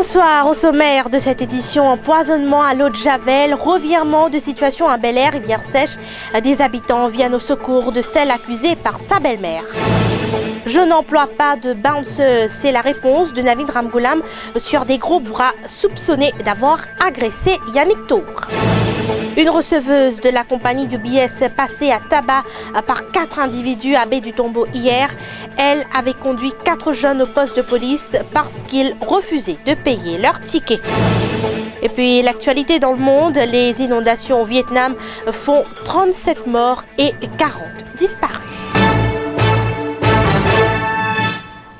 Bonsoir, au sommaire de cette édition, empoisonnement à l'eau de Javel, revirement de situation à Bel-Air, rivière sèche. Des habitants viennent au secours de celle accusée par sa belle-mère. Je n'emploie pas de bouncer, c'est la réponse de Navin Ramgoolam sur des gros bras soupçonnés d'avoir agressé Yannick Tour. Une receveuse de la compagnie UBS passée à tabac par 4 individus à Baie du Tombeau hier. Elle avait conduit 4 jeunes au poste de police parce qu'ils refusaient de payer leur ticket. Et puis l'actualité dans le monde, les inondations au Vietnam font 37 morts et 40 disparus.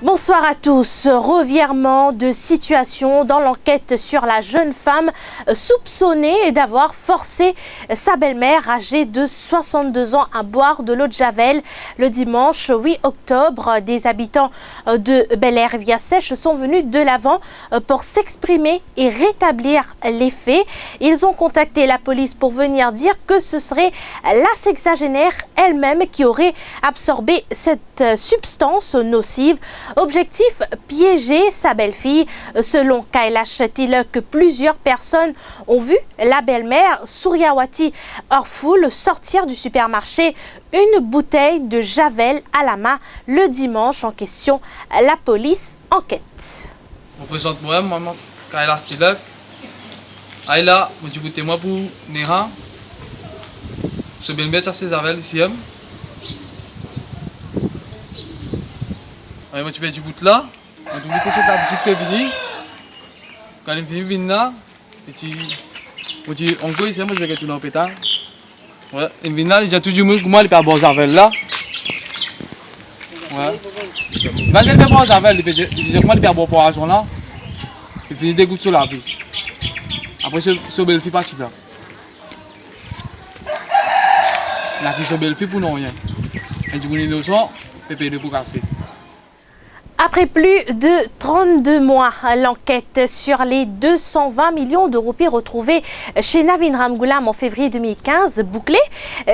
Bonsoir à tous. Revirement de situation dans l'enquête sur la jeune femme soupçonnée d'avoir forcé sa belle-mère âgée de 62 ans à boire de l'eau de Javel. Le dimanche 8 octobre, des habitants de Bel-Air rivière sèche sont venus de l'avant pour s'exprimer et rétablir les faits. Ils ont contacté la police pour venir dire que ce serait la sexagénaire elle-même qui aurait absorbé cette substance nocive. Objectif, piéger sa belle-fille. Selon Kailash Tilak, plusieurs personnes ont vu la belle-mère Suryawati Orfoul sortir du supermarché une bouteille de Javel à la main le dimanche en question. La police enquête. Je me présente moi-même, Kailash Tilak. Aïla, je vous témoin pour Néha. Ce belle-mère, c'est Javel ici. Moi, tu fais du bout là, tu me dis que c'est ta boutique qui est venue. Quand elle est venue là, on dit encore ici, moi je vais retourner au pétard. Ouais, elle vient là, il y a tout du monde, moi il peut avoir Javel là. Ouais. Quand elle peut avoir Javel, il peut avoir poison là. Il finit des gouttes sur la vie. Après, ce belle fille partie là. La qui est belle fille pour non rien. Et du coup, les innocents, ils payent pour casser. Après plus de 32 mois, l'enquête sur les 220 millions de roupies retrouvées chez Navin Ramgoolam en février 2015 bouclée.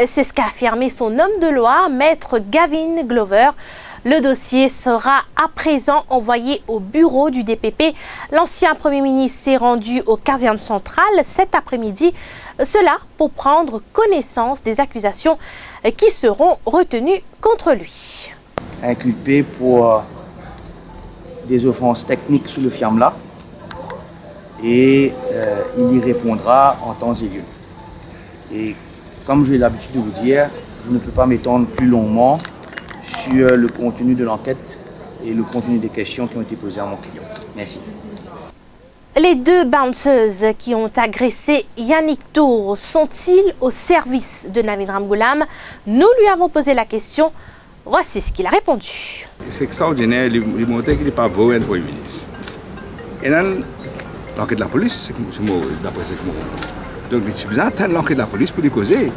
C'est ce qu'a affirmé son homme de loi, maître Gavin Glover. Le dossier sera à présent envoyé au bureau du DPP. L'ancien Premier ministre s'est rendu aux casernes centrales cet après-midi. Cela pour prendre connaissance des accusations qui seront retenues contre lui. Inculpé pour des offenses techniques sous le FIAMLA et il y répondra en temps et lieu. Et comme j'ai l'habitude de vous dire, je ne peux pas m'étendre plus longuement sur le contenu de l'enquête et le contenu des questions qui ont été posées à mon client. Merci. Les 2 bounceuses qui ont agressé Yannick Tour sont-ils au service de Navin Ramgoolam? Nous lui avons posé la question. Voici ce qu'il a répondu. C'est extraordinaire, il montre qu'il n'est pas beau un Premier ministre. Et dans l'enquête de la police, c'est d'après ce que je donc, il besoin d'attendre l'enquête de la police pour lui causer.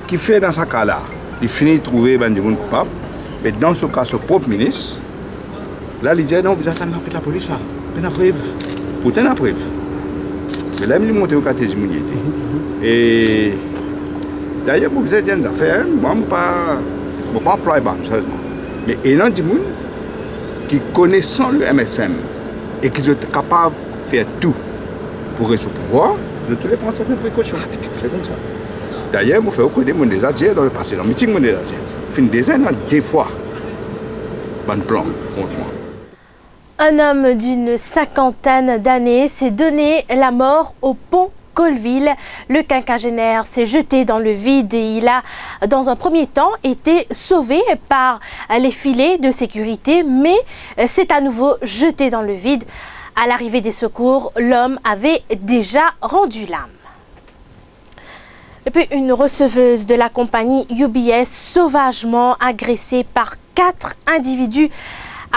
Qui fait dans ce cas-là, il finit de trouver des gens coupables, mais dans ce cas, son propre ministre, là, il dit non, vous attendez l'enquête de la police, là. Pas de preuve. Pourtant, la preuve. Mais là, il monte au quartier de l'immunité. Et d'ailleurs, vous avez des affaires, moi, je ne peux pas employer sérieusement. Mais il y a des gens qui connaissent le MSM et qui sont capables de faire tout pour rester au pouvoir, je te les prends certaines précautions. C'est comme ça. D'ailleurs, je fais beaucoup de monde déjà dans le passé, dans le meeting, je fin des années, des fois, bon plan contre moi. Un homme d'une 50aine d'années s'est donné la mort au pont Colville. Le quinquagénaire s'est jeté dans le vide et il a, dans un premier temps, été sauvé par les filets de sécurité, mais s'est à nouveau jeté dans le vide. À l'arrivée des secours, l'homme avait déjà rendu l'âme. Et puis une receveuse de la compagnie UBS sauvagement agressée par 4 individus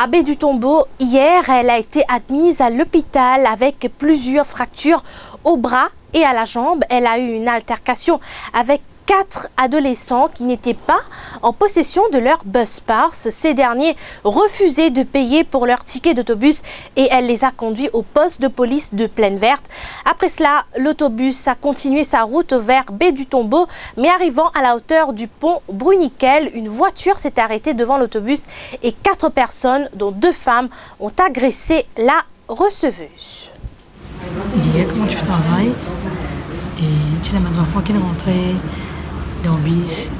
à Baie du Tombeau. Hier, elle a été admise à l'hôpital avec plusieurs fractures au bras et à la jambe. Elle a eu une altercation avec 4 adolescents qui n'étaient pas en possession de leur bus pass. Ces derniers refusaient de payer pour leur ticket d'autobus et elle les a conduits au poste de police de Plaine Verte. Après cela, l'autobus a continué sa route vers Baie du Tombeau, mais arrivant à la hauteur du pont Bruniquel, une voiture s'est arrêtée devant l'autobus et 4 personnes, dont 2 femmes, ont agressé la receveuse. Il disait comment tu travailles. Et tu as des enfants qui rentraient dans le bus.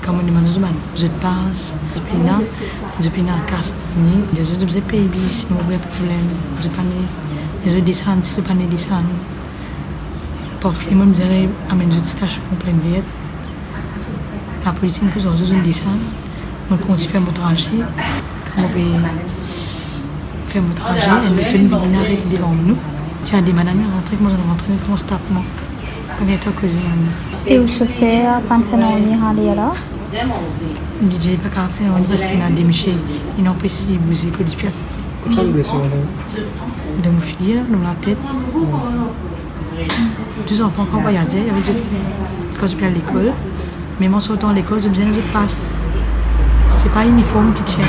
Comme on demande aux autres passes, je paye un casse, les autres faisaient payer bis, sinon il y a problème. Les autres descendent, si je ne descends pas. Parfois, je me disais, amène une station en pleine vie. La police nous a dit, descendre. On continue à faire mon trajet. Quand on peut faire mon trajet, elle nous tenue une arrêt devant nous. Tiens, des madames rentrent, moi je rentre constamment. On est à cause de Et le chauffeur, quand il fait un là? Le DJ n'est pas capable de faire parce qu'il a démiché. Il n'a pas essayé de bouger que des pièces. Comment vous blessez, madame? De mon fille, dans la tête. Deux enfants qui voyageaient, quand je suis à l'école. Même en sortant de l'école, je me disais, je passe. Ce n'est pas un uniforme qui tient.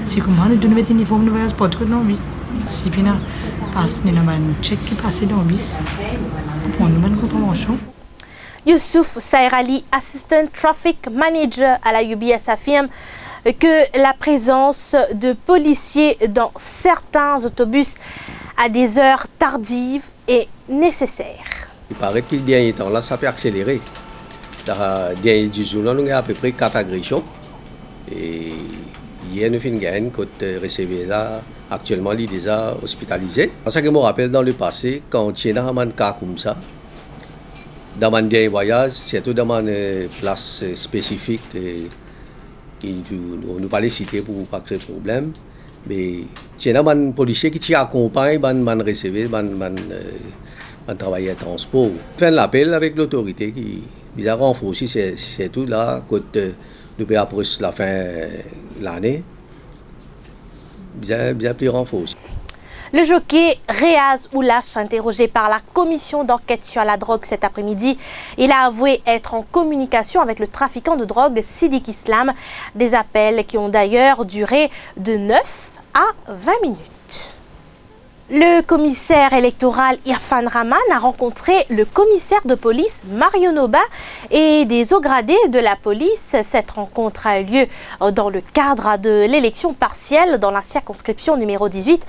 C'est comment nous devons mettre un uniforme, nous ne voyageons pas trop dans le bus. Si puis nous passons, nous avons un check qui passe dans le bus. Pour prendre une bonne contravention. Youssouf Sairali, Assistant Traffic Manager à la UBS, affirme que la présence de policiers dans certains autobus à des heures tardives est nécessaire. Il paraît que le dernier temps, là, ça peut accélérer. Dans les derniers 10 jours, là, nous avons à peu près 4 agressions. Et hier, nous avons une gagne côté recevé là. Actuellement, il est déjà hospitalisé. Parce que je me rappelle dans le passé, quand on tient dans un cas comme ça, dans mon dernier voyage, surtout dans une place spécifique, nous ne pas les citer pour ne pas créer de problème. Mais il y a un policier qui accompagne, man recevé, man travailler à transport. Faire l'appel avec l'autorité qui a renforcé, c'est tout là, quand nous pouvons approcher la fin de l'année, bien plus renforcé. Le jockey Réaz Oulache, interrogé par la commission d'enquête sur la drogue cet après-midi, il a avoué être en communication avec le trafiquant de drogue Sidik Islam. Des appels qui ont d'ailleurs duré de 9 à 20 minutes. Le commissaire électoral Irfan Rahman a rencontré le commissaire de police Mario Noba et des hauts gradés de la police. Cette rencontre a eu lieu dans le cadre de l'élection partielle dans la circonscription numéro 18,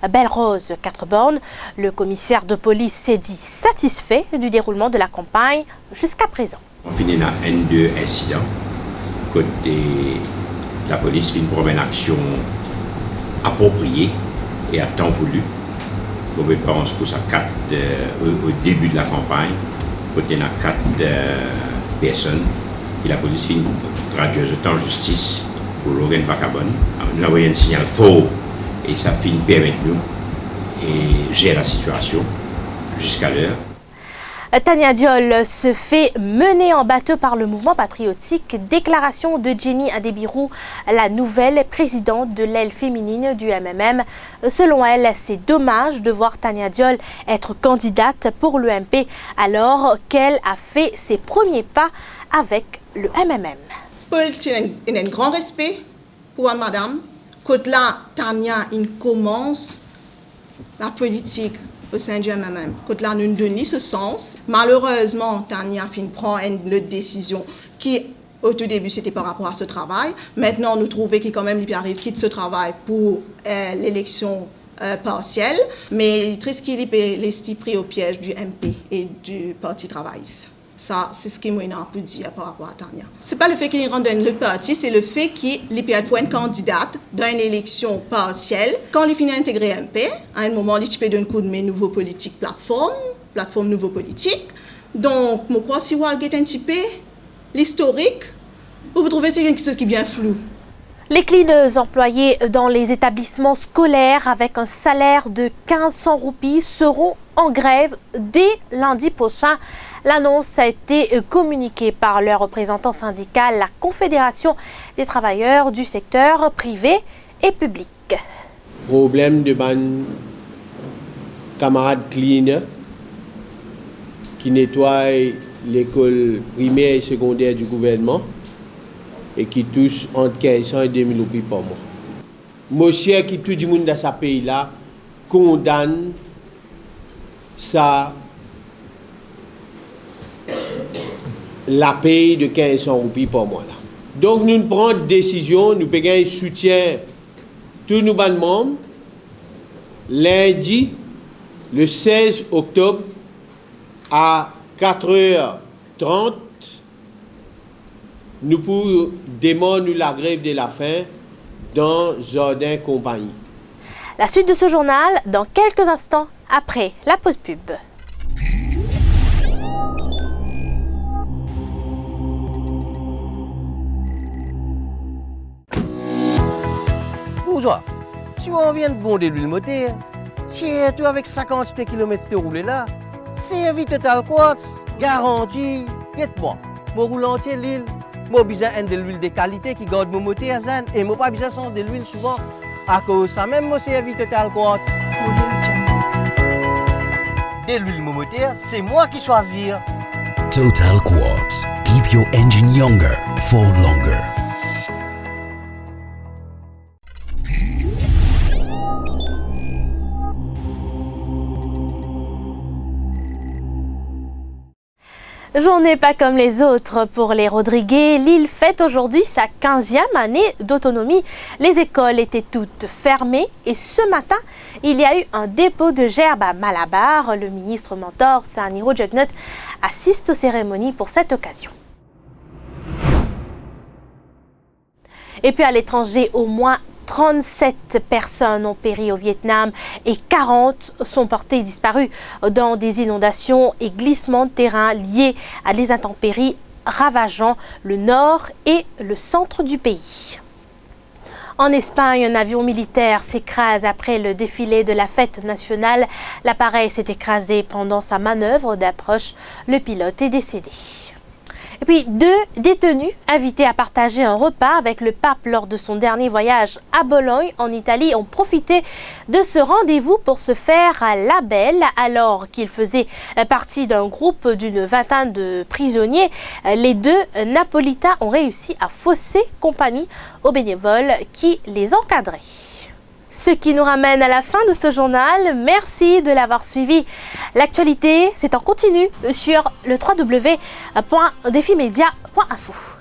Belle-Rose 4 bornes. Le commissaire de police s'est dit satisfait du déroulement de la campagne jusqu'à présent. On finit dans un deux incidents. Côté la police fait une action appropriée et à temps voulu. Je pense pour ça au début de la campagne, il y a 4 personnes et la police fait une radieuse en justice pour Logan Bacabon. Nous avons un signal fort et ça fait permettre nous de gérer la situation jusqu'à l'heure. Tania Diol se fait mener en bateau par le mouvement patriotique. Déclaration de Jenny Adebirou, la nouvelle présidente de l'aile féminine du MMM. Selon elle, c'est dommage de voir Tania Diol être candidate pour l'UMP alors qu'elle a fait ses premiers pas avec le MMM. Paul a un grand respect pour madame. Quand là, Tania commence la politique au sein du MMM. Quand là, nous donnons ce sens. Malheureusement, Tania prend une décision qui, au tout début, c'était par rapport à ce travail. Maintenant, nous trouvons qu'il quand même arrive quitte ce travail pour l'élection partielle. Mais triste qu'il est pris au piège du MP et du Parti travailliste. Ça, c'est ce que moi je peux dire par rapport à Tania. Ce n'est pas le fait qu'il rentre dans le parti, c'est le fait qu'il peut être une candidate dans une élection partielle. Quand il finit d'intégrer MP, à un moment, il peut donner un coup de main nouveau politique plateforme nouveau politique. Donc, je crois que si vous regardez un petit peu l'historique, vous trouvez que c'est quelque chose qui est bien flou. Les cleaners employés dans les établissements scolaires avec un salaire de 1500 roupies seront en grève dès lundi prochain. L'annonce a été communiquée par leur représentant syndical, la Confédération des travailleurs du secteur privé et public. Problème de ban camarades cleaners qui nettoient l'école primaire et secondaire du gouvernement et qui touchent entre 1500 et 2000 roupies par mois. Monsieur qui tout le monde dans ce pays-là condamne ça la paye de 1500 roupies par mois. Là. Donc nous prenons une décision, nous payons un soutien tous nos membres. Lundi, le 16 octobre à 4h30, nous pourrons démarrer la grève de la faim dans Jardin Compagnie. La suite de ce journal dans quelques instants après la pause pub. Bonjour, si on vient de bonder l'huile moteur, tiens, toi avec 50 km de rouler là, service Total Quartz, garantie, guette-moi, moi roule entier l'huile, moi besoin de l'huile de qualité qui garde mon moteur zen et moi pas besoin de changer de l'huile souvent, à cause ça même moi service Total Quartz. De l'huile mon moteur, c'est moi qui choisir. Total Quartz, keep your engine younger for longer. Journée pas comme les autres pour les Rodriguais. L'île fête aujourd'hui sa 15e année d'autonomie. Les écoles étaient toutes fermées et ce matin, il y a eu un dépôt de gerbes à Malabar. Le ministre mentor Saniro Jugnut assiste aux cérémonies pour cette occasion. Et puis à l'étranger, au moins 37 personnes ont péri au Vietnam et 40 sont portées disparues dans des inondations et glissements de terrain liés à des intempéries ravageant le nord et le centre du pays. En Espagne, un avion militaire s'écrase après le défilé de la fête nationale. L'appareil s'est écrasé pendant sa manœuvre d'approche. Le pilote est décédé. Et puis, 2 détenus invités à partager un repas avec le pape lors de son dernier voyage à Bologne, en Italie, ont profité de ce rendez-vous pour se faire la belle alors qu'ils faisaient partie d'un groupe d'une vingtaine de prisonniers. Les 2 Napolitains ont réussi à fausser compagnie aux bénévoles qui les encadraient. Ce qui nous ramène à la fin de ce journal. Merci de l'avoir suivi. L'actualité, c'est en continu sur le www.defimedia.info.